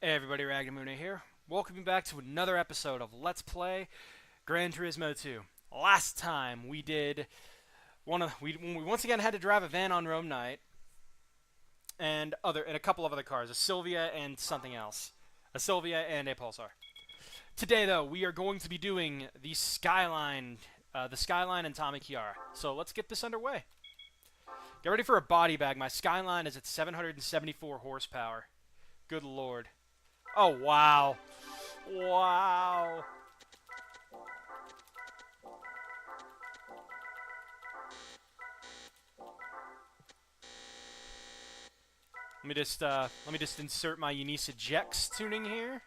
Hey everybody, Ragnamuna here. Welcome you back to another episode of Let's Play Gran Turismo 2. Last time we did we once again had to drive a van on Rome Night and a couple of other cars, a Silvia and something else. A Silvia and a Pulsar. Today though, we are going to be doing the Skyline and Tommy Chiara. So let's get this underway. Get ready for a body bag. My Skyline is at 774 horsepower. Good lord. Oh, wow. Wow. Let me just insert my Unisa Jex tuning here.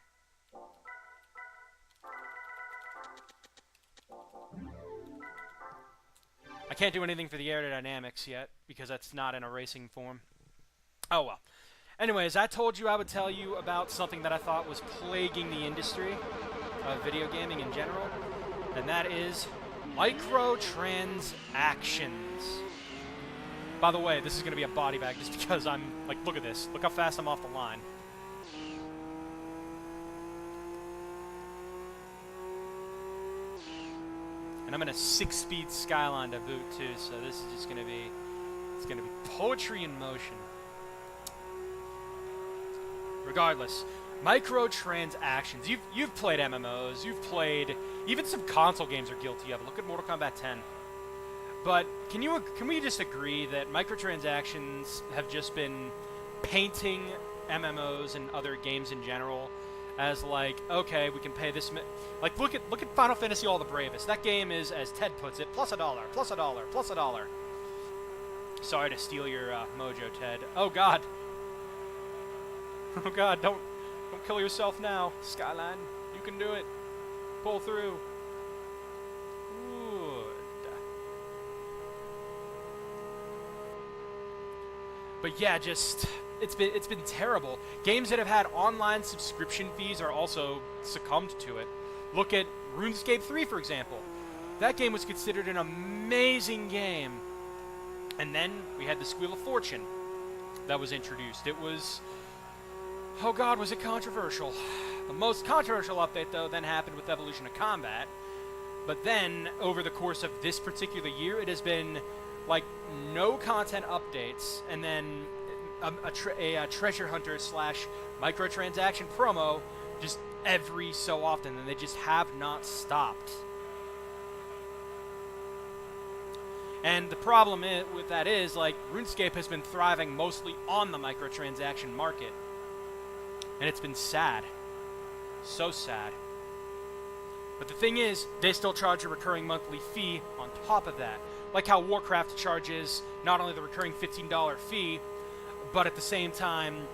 I can't do anything for the aerodynamics yet because that's not in a racing form. Oh well. Anyways, I told you I would tell you about something that I thought was plaguing the industry of video gaming in general, and that is microtransactions. By the way, this is going to be a body bag just because I'm, like, look at this. Look how fast I'm off the line. And I'm in a 6-speed Skyline to boot, too, so this is just going to be, it's going to be poetry in motion. Regardless, microtransactions. You've played MMOs. You've played even some console games are guilty of it. Look at Mortal Kombat 10. But can we just agree that microtransactions have just been painting MMOs and other games in general as like, okay, we can pay this. Like look at Final Fantasy All the Bravest. That game is, as Ted puts it, plus $1, plus $1, plus $1. Sorry to steal your mojo, Ted. Oh God. Oh God, don't kill yourself now, Skyline. You can do it. Pull through. Good. But yeah, just it's been terrible. Games that have had online subscription fees are also succumbed to it. Look at RuneScape 3, for example. That game was considered an amazing game. And then we had the Squeal of Fortune that was introduced. It was, oh God, was it controversial. The most controversial update, though, then happened with Evolution of Combat. But then, over the course of this particular year, it has been, like, no content updates, and then a treasure hunter / microtransaction promo just every so often, and they just have not stopped. And the problem with that is, like, RuneScape has been thriving mostly on the microtransaction market. And it's been sad. So sad. But the thing is, they still charge a recurring monthly fee on top of that. Like how Warcraft charges not only the recurring $15 fee, but at the same time,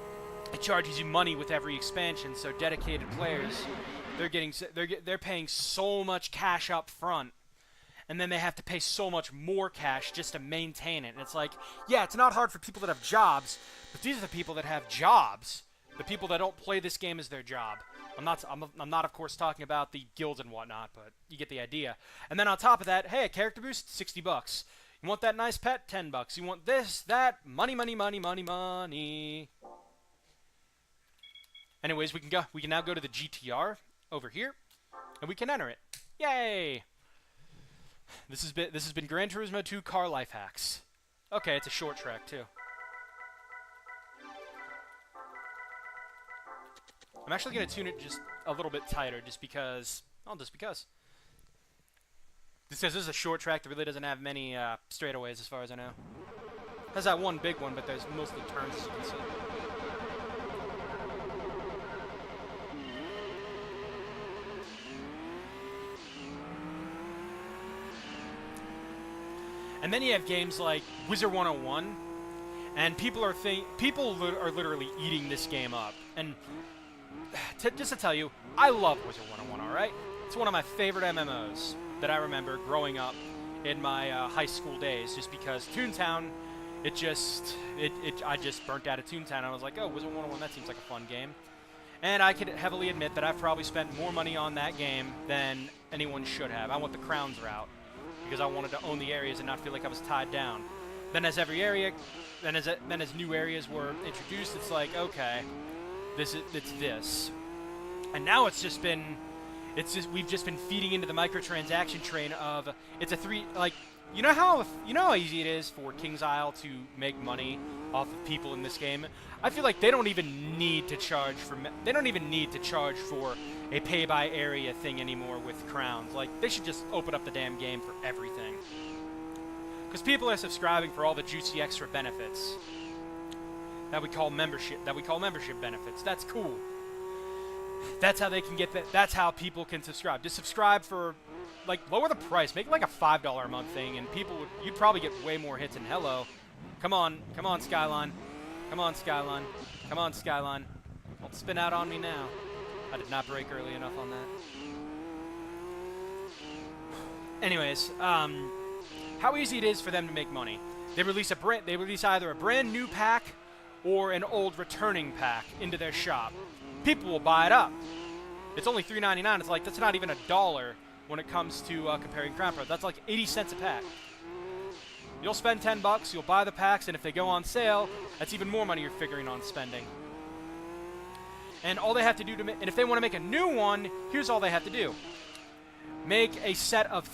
it charges you money with every expansion. So dedicated players, they're paying so much cash up front, and then they have to pay so much more cash just to maintain it. And it's like, yeah, it's not hard for people that have jobs, but these are the people that have jobs. The people that don't play this game as their job. I'm not, of course, talking about the guilds and whatnot, but you get the idea. And then on top of that, hey, a character boost, $60. You want that nice pet? $10. You want this, that, money, money, money, money, money. Anyways, we can now go to the GTR over here, and we can enter it. Yay! This has been Gran Turismo 2 car life hacks. Okay, it's a short track too. I'm actually going to tune it just a little bit tighter just because. This is a short track that really doesn't have many straightaways as far as I know. It has that one big one, but there's mostly turns, as you can see. And then you have games like Wizard 101, and people are literally eating this game up. And just to tell you, I love Wizard 101, alright? It's one of my favorite MMOs that I remember growing up in my high school days, just because Toontown, I just burnt out of Toontown, and I was like, oh, Wizard 101, that seems like a fun game. And I could heavily admit that I've probably spent more money on that game than anyone should have. I went the Crowns route, because I wanted to own the areas and not feel like I was tied down. Then as new areas were introduced, it's like, okay, It's this. And now it's just been, we've just been feeding into the microtransaction train of, it's a you know how easy it is for King's Isle to make money off of people in this game? I feel like they don't even need to charge for a pay by area thing anymore with crowns. Like, they should just open up the damn game for everything. Because people are subscribing for all the juicy extra benefits that we call membership benefits. That's cool. That's how they can get that. That's how people can subscribe. Just subscribe for, like, lower the price. Make it like a $5 a month thing, and you'd probably get way more hits than hello. Come on, Skyline. Come on, Skyline. Come on, Skyline. Don't spin out on me now. I did not brake early enough on that. Anyways, how easy it is for them to make money. They release either a brand new pack or an old returning pack into their shop. People will buy it up. It's only $3.99. It's like, that's not even $1 when it comes to comparing Crown Pro. That's like 80 cents a pack. You'll spend $10, you'll buy the packs, and if they go on sale, that's even more money you're figuring on spending. And all they have to do and if they want to make a new one, here's all they have to do. Make a set of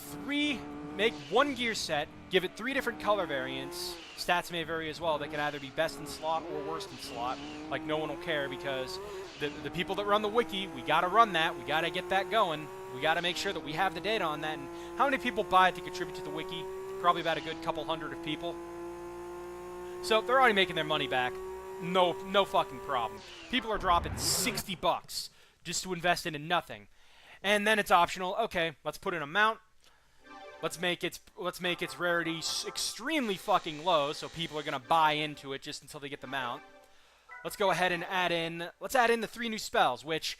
make one gear set, give it 3 different color variants. Stats may vary as well. They can either be best in slot or worst in slot. Like, no one will care, because the people that run the wiki, we got to run that. We got to get that going. We got to make sure that we have the data on that. And how many people buy it to contribute to the wiki? Probably about a good couple hundred of people. So they're already making their money back. No fucking problem. People are dropping $60 just to invest into nothing. And then it's optional. Okay, let's put an amount. Let's make its rarity extremely fucking low, so people are gonna buy into it just until they get the mount. Let's go ahead and add in the 3 new spells, which,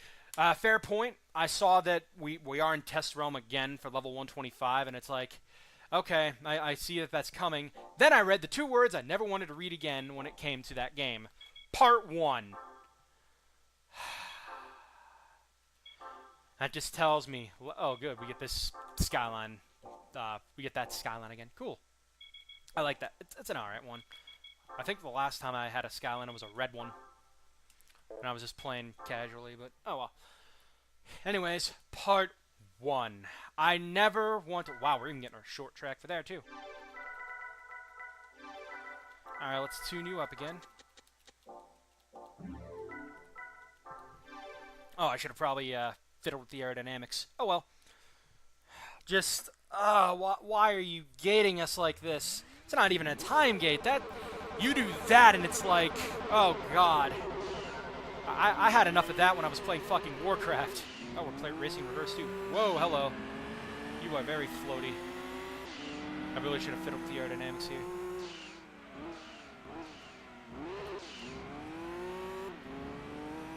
fair point. I saw that we are in test realm again for level 125, and it's like, okay, I see that that's coming. Then I read the 2 words I never wanted to read again when it came to that game. Part 1. That just tells me, oh good, we get this skyline. We get that skyline again. Cool. I like that. It's an alright one. I think the last time I had a skyline, it was a red one. And I was just playing casually, but oh well. Anyways, part 1. I never want to... Wow, we're even getting our short track for there, too. Alright, let's tune you up again. Oh, I should have probably fiddled with the aerodynamics. Oh well. Just... why are you gating us like this? It's not even a time gate. You do that and it's like, oh god. I had enough of that when I was playing fucking Warcraft. Oh, we're playing Racing Reverse too. Whoa, hello. You are very floaty. I really should have fiddled with the aerodynamics here.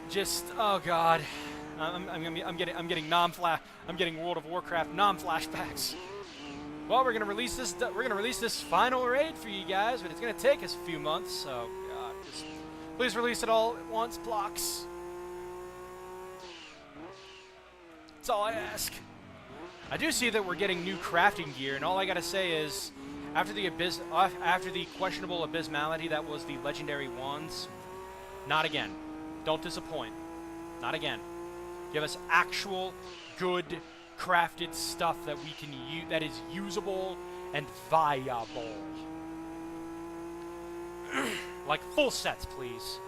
Just, oh god. I'm getting World of Warcraft non-flashbacks. Well, we're gonna release this final raid for you guys, but it's gonna take us a few months. So, God, just please release it all at once, blocks. That's all I ask. I do see that we're getting new crafting gear, and all I gotta say is, after the questionable abysmality that was the legendary wands, not again. Don't disappoint. Not again. Give us actual, good, crafted stuff that we can use, that is usable and viable. Like full sets, please.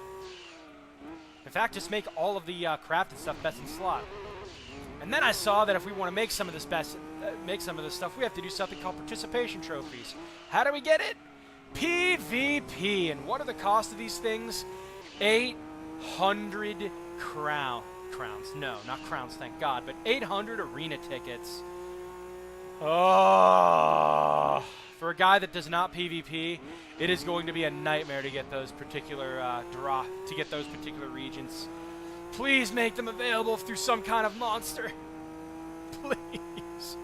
In fact, just make all of the crafted stuff best in slot. And then I saw that if we want to make some of this stuff, we have to do something called participation trophies. How do we get it? PvP. And what are the cost of these things? 800 crowns. No, not crowns, thank God, but 800 arena tickets. Oh, for a guy that does not PvP, it is going to be a nightmare to get those particular regions. Please make them available through some kind of monster. Please.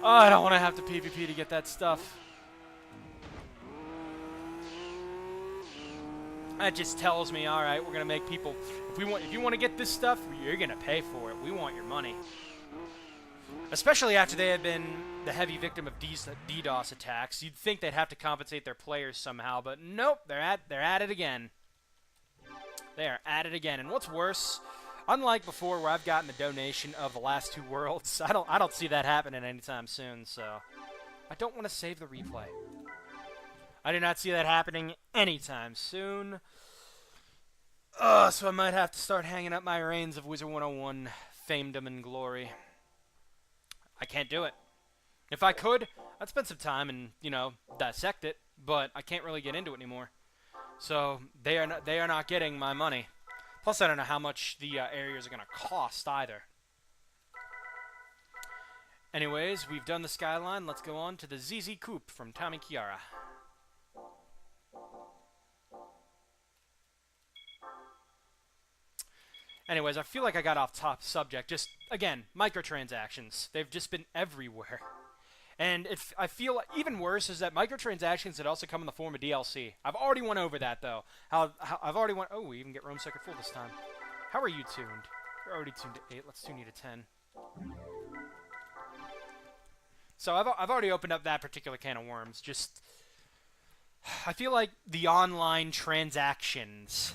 Oh, I don't want to have to PvP to get that stuff. That just tells me, all right, we're gonna make people. If you want to get this stuff, you're gonna pay for it. We want your money. Especially after they had been the heavy victim of DDoS attacks, you'd think they'd have to compensate their players somehow, but nope, they're at it again. They are at it again. And what's worse, unlike before where I've gotten the donation of the last 2 worlds, I don't see that happening anytime soon, so I don't want to save the replay. I do not see that happening anytime soon. So I might have to start hanging up my reins of Wizard 101 famedom and glory. I can't do it. If I could, I'd spend some time and, you know, dissect it, but I can't really get into it anymore. So they are not getting my money. Plus, I don't know how much the areas are going to cost either. Anyways, we've done the Skyline. Let's go on to the ZZ Coupe from Tommy Chiara. Anyways, I feel like I got off top subject. Just, again, microtransactions. They've just been everywhere. And I feel even worse is that microtransactions had also come in the form of DLC. I've already went over that, though. I've already went... Oh, we even get Rome Sector full this time. How are you tuned? You're already tuned to 8. Let's tune you to 10. So I've already opened up that particular can of worms. Just... I feel like the online transactions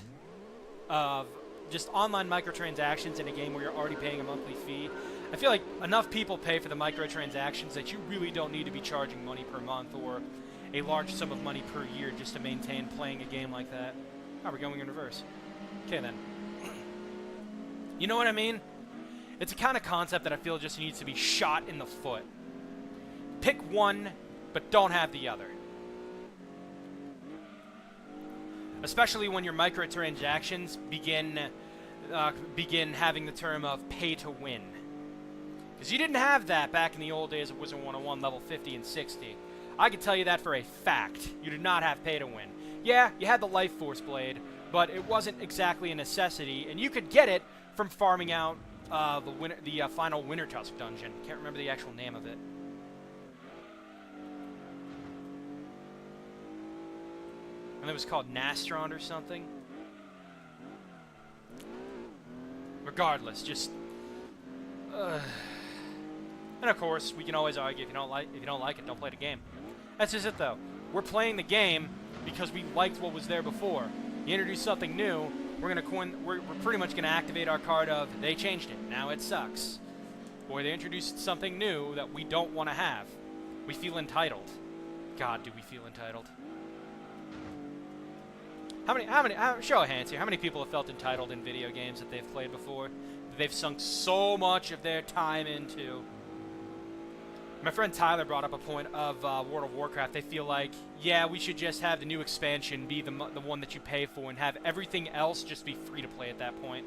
of... just online microtransactions in a game where you're already paying a monthly fee. I feel like enough people pay for the microtransactions that you really don't need to be charging money per month or a large sum of money per year just to maintain playing a game like that. Oh, we're going in reverse. Okay, then. You know what I mean? It's a kind of concept that I feel just needs to be shot in the foot. Pick one, but don't have the other. Especially when your microtransactions begin having the term of pay to win. Because you didn't have that back in the old days of Wizard 101 level 50 and 60. I can tell you that for a fact. You did not have pay to win. Yeah, you had the Life Force Blade, but it wasn't exactly a necessity, and you could get it from farming out the final Winter Tusk dungeon. Can't remember the actual name of it. And it was called Nastron or something. Regardless, just... And of course, we can always argue, if you don't like it, don't play the game. That's just it, though. We're playing the game because we liked what was there before. You introduce something new, we're pretty much gonna activate our card of they changed it, now it sucks. Or they introduced something new that we don't want to have. We feel entitled. God, do we feel entitled. Show of hands here, how many people have felt entitled in video games that they've played before? That they've sunk so much of their time into? My friend Tyler brought up a point of World of Warcraft. They feel like, yeah, we should just have the new expansion be the one that you pay for and have everything else just be free to play at that point.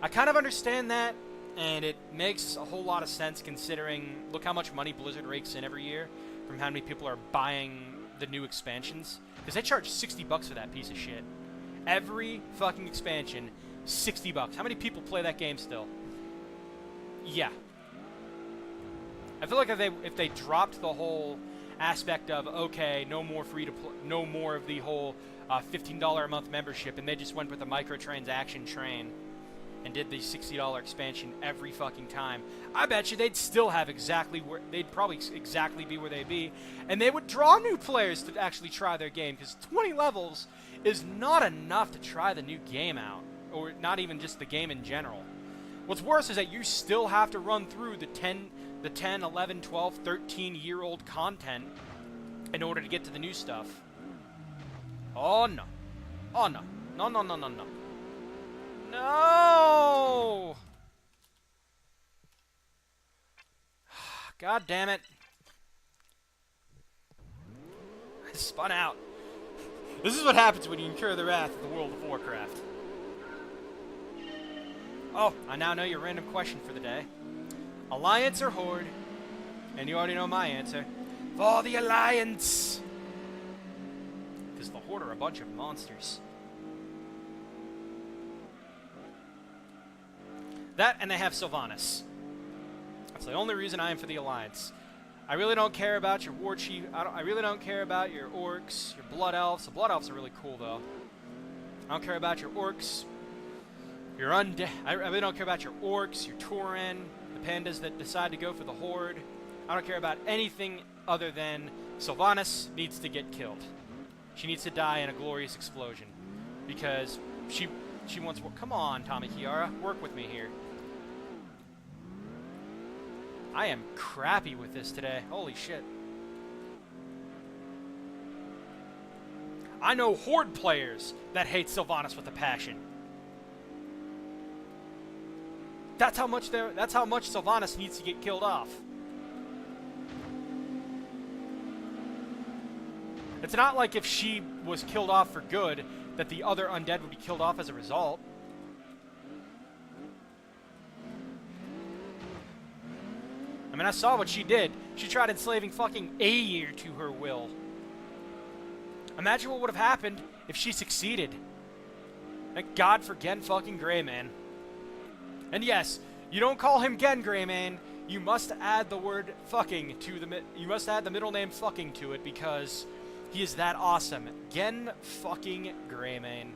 I kind of understand that, and it makes a whole lot of sense considering, look how much money Blizzard rakes in every year from how many people are buying the new expansions. Because they charge $60 for that piece of shit. Every fucking expansion, $60. How many people play that game still? Yeah. I feel like if they dropped the whole aspect of, okay, no more free to play, no more of the whole $15 a month membership, and they just went with a microtransaction train and did the $60 expansion every fucking time, I bet you they'd still have they'd probably exactly be where they'd be, and they would draw new players to actually try their game, because 20 levels is not enough to try the new game out, or not even just the game in general. What's worse is that you still have to run through the 10, 11, 12, 13-year-old content in order to get to the new stuff. Oh, no. Oh, no. No, no, no, no, no. No! God damn it. I spun out. This is what happens when you incur the wrath of the World of Warcraft. Oh, I now know your random question for the day. Alliance or Horde? And you already know my answer. For the Alliance! Because the Horde are a bunch of monsters. That, and they have Sylvanas. That's the only reason I am for the Alliance. I really don't care about your War Chief. I really don't care about your Orcs, your Blood Elves. The Blood Elves are really cool, though. I don't care about your Orcs, your Undead. I really don't care about your Orcs, your Tauren, the Pandas that decide to go for the Horde. I don't care about anything other than Sylvanas needs to get killed. She needs to die in a glorious explosion. Because She wants... Come on, Tommy Kiara. Work with me here. I am crappy with this today. Holy shit. I know Horde players that hate Sylvanas with a passion. That's how much Sylvanas needs to get killed off. It's not like if she was killed off for good, that the other undead would be killed off as a result. I mean, I saw what she did. She tried enslaving fucking Aegir to her will. Imagine what would have happened if she succeeded. Thank God for Gen fucking Greymane. And yes, you don't call him Gen Greymane. You must add the word fucking to the you must add the middle name fucking to it because he is that awesome. Gen fucking Greymane.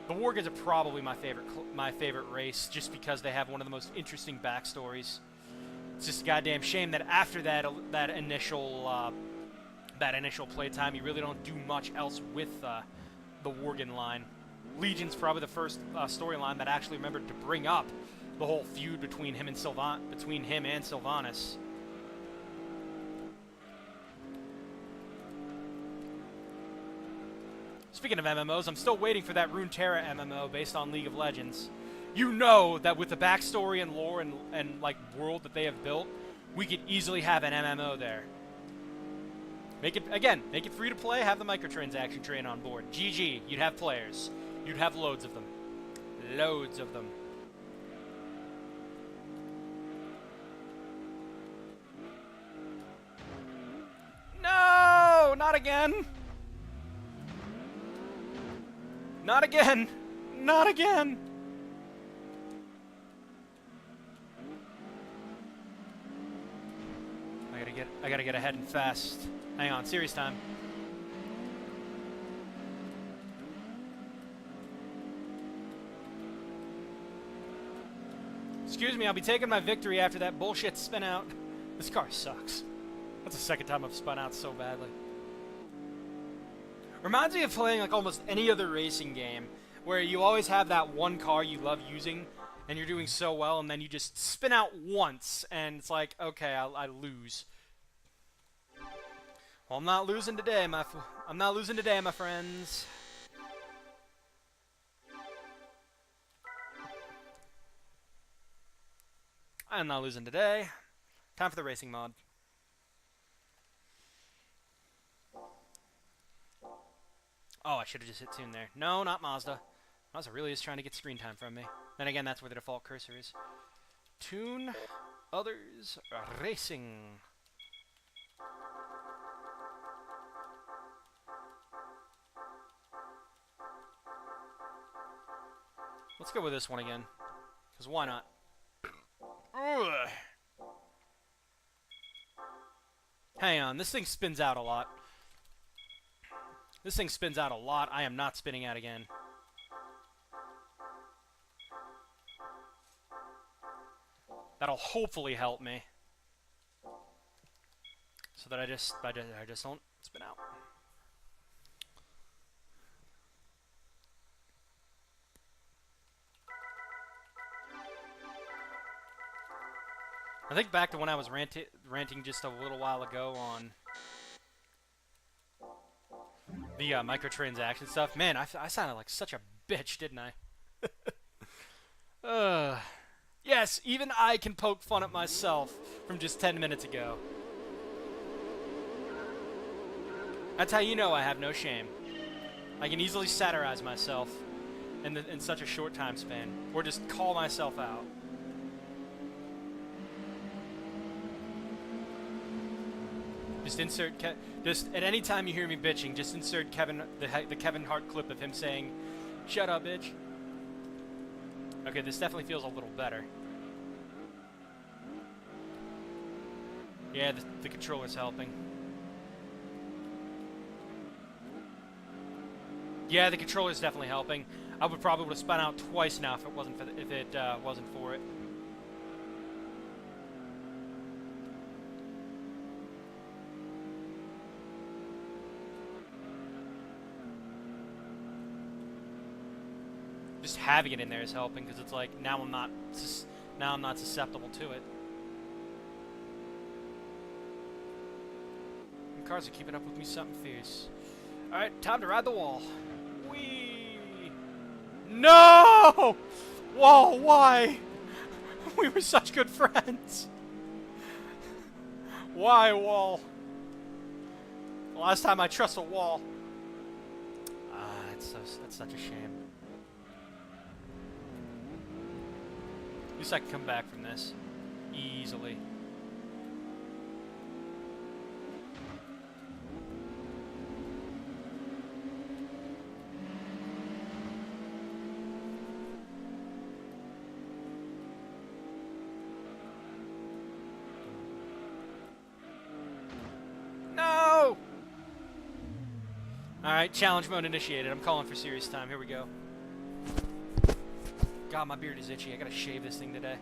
The Worgans are probably my favorite race, just because they have one of the most interesting backstories. It's just a goddamn shame that after that initial playtime, you really don't do much else with the Worgan line. Legion's probably the first storyline that actually remembered to bring up the whole feud between him and Sylvanas. Speaking of MMOs, I'm still waiting for that Runeterra MMO based on League of Legends. You know that with the backstory and lore and like world that they have built, we could easily have an MMO there. Make it free to play, have the microtransaction train on board. GG, you'd have players. You'd have loads of them. Loads of them. No! Not again! Not again! Not again! I gotta get ahead and fast. Hang on, serious time. Excuse me, I'll be taking my victory after that bullshit spin out. This car sucks. That's the second time I've spun out so badly. Reminds me of playing like almost any other racing game, where you always have that one car you love using, and you're doing so well, and then you just spin out once, and it's like, okay, I lose. Well, I'm not losing today, my friends. I'm not losing today. Time for the racing mod. Oh, I should have just hit tune there. No, not Mazda. Mazda really is trying to get screen time from me. Then again, that's where the default cursor is. Tune, others, racing. Let's go with this one again. Because why not? Ugh. Hang on, this thing spins out a lot. This thing spins out a lot. I am not spinning out again. That'll hopefully help me. So that I just don't spin out. I think back to when I was ranting just a little while ago on the microtransaction stuff. Man, I sounded like such a bitch, didn't I? Yes, even I can poke fun at myself from just 10 minutes ago. That's how you know I have no shame. I can easily satirize myself in such a short time span, or just call myself out. Just insert just at any time you hear me bitching, just insert the Kevin Hart clip of him saying, "Shut up, bitch." Okay, this definitely feels a little better. Yeah, the controller's helping. Yeah, the controller's definitely helping. I would probably would have spun out twice now if it wasn't for it. Just having it in there is helping because it's like now I'm not susceptible to it. And cars are keeping up with me something fierce. All right, time to ride the wall. Whee! No! Whoa! Why? We were such good friends. Why, wall? The last time I trust a wall. That's such a shame. At least I can come back from this easily. No! Alright, challenge mode initiated. I'm calling for serious time. Here we go. God, my beard is itchy. I gotta shave this thing today.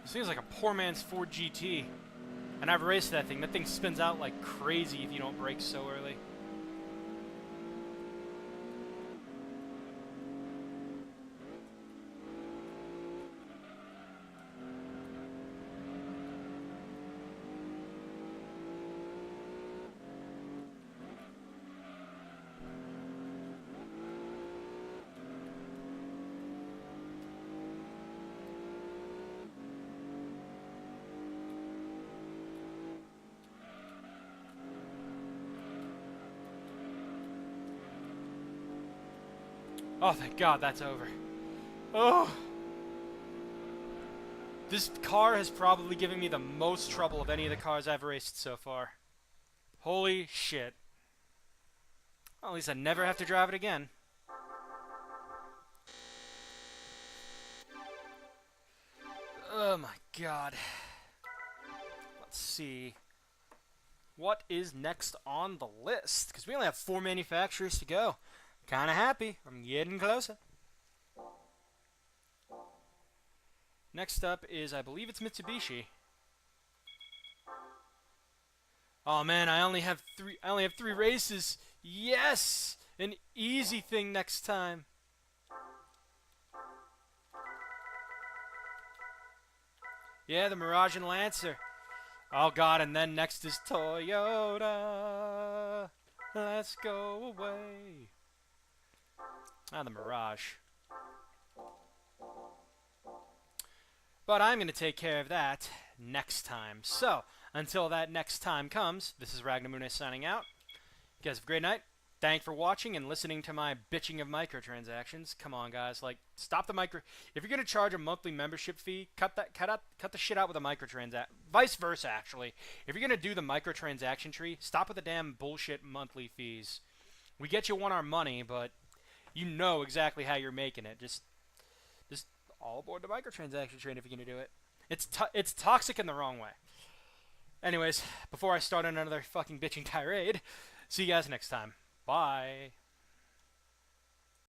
This thing's like a poor man's Ford GT. And I've raced that thing. That thing spins out like crazy if you don't brake so early. Oh, thank God that's over. Oh! This car has probably given me the most trouble of any of the cars I've raced so far. Holy shit. Well, at least I never have to drive it again. Oh my God. Let's see. What is next on the list? Because we only have 4 manufacturers to go. Kind of happy. I'm getting closer. Next up is, I believe it's Mitsubishi. Oh man, I only have 3 races. Yes! An easy thing next time. Yeah, the Mirage and Lancer. Oh God, and then next is Toyota. Let's go away. Ah, the Mirage. But I'm going to take care of that next time. So, until that next time comes, this is Ragnamune signing out. You guys have a great night. Thanks for watching and listening to my bitching of microtransactions. Come on, guys. Like, stop the micro... If you're going to charge a monthly membership fee, cut the shit out with a microtransaction. Vice versa, actually. If you're going to do the microtransaction tree, stop with the damn bullshit monthly fees. We get you our money, but... You know exactly how you're making it. Just all aboard the microtransaction train if you're going to do it. It's toxic in the wrong way. Anyways, before I start on another fucking bitching tirade, see you guys next time. Bye.